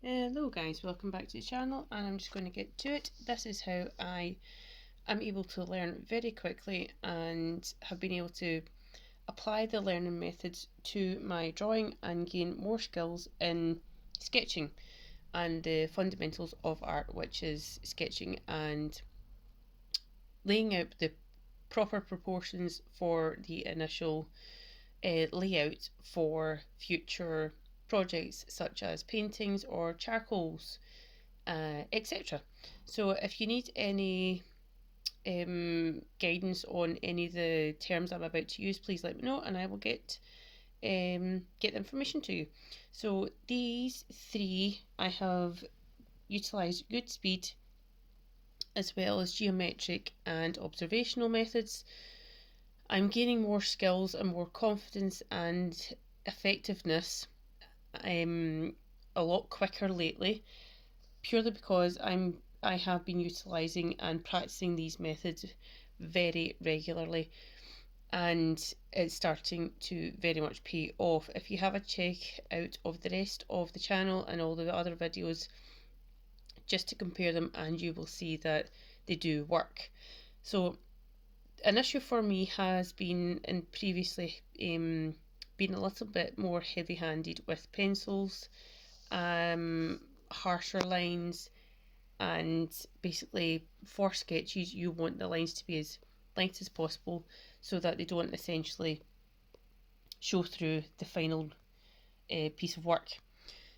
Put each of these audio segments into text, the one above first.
Hello guys, welcome back to the channel, and I'm just going to get to it. This is how I am able to learn very quickly and have been able to apply the learning methods to my drawing and gain more skills in sketching and the fundamentals of art, which is sketching and laying out the proper proportions for the initial layout for future projects such as paintings or charcoals, etc. So if you need any guidance on any of the terms I'm about to use, please let me know and I will get the information to you. So these three I have utilised good speed as well as geometric and observational methods. I'm gaining more skills and more confidence and effectiveness a lot quicker lately, purely because I have been utilising and practicing these methods very regularly, and it's starting to very much pay off. If you have a check out of the rest of the channel and all the other videos just to compare them, and you will see that they do work. So an issue for me has been in previously been a little bit more heavy handed with pencils, harsher lines, and basically for sketches you want the lines to be as light as possible so that they don't essentially show through the final piece of work.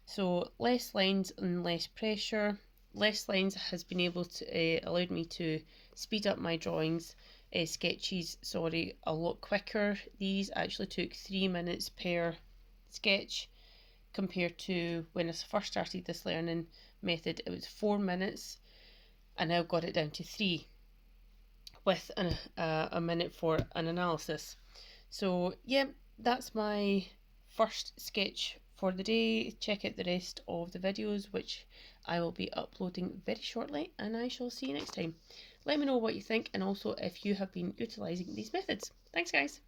So less lines and less pressure. Less lines has been able to allowed me to speed up my drawings, sketches, sorry, a lot quicker. These actually took 3 minutes per sketch, compared to when I first started this learning method, it was 4 minutes, and now got it down to 3 with a minute for an analysis. So yeah, that's my first sketch for the day. Check out the rest of the videos, which I will be uploading very shortly, and I shall see you next time. Let me know what you think, and also if you have been utilising these methods. Thanks guys.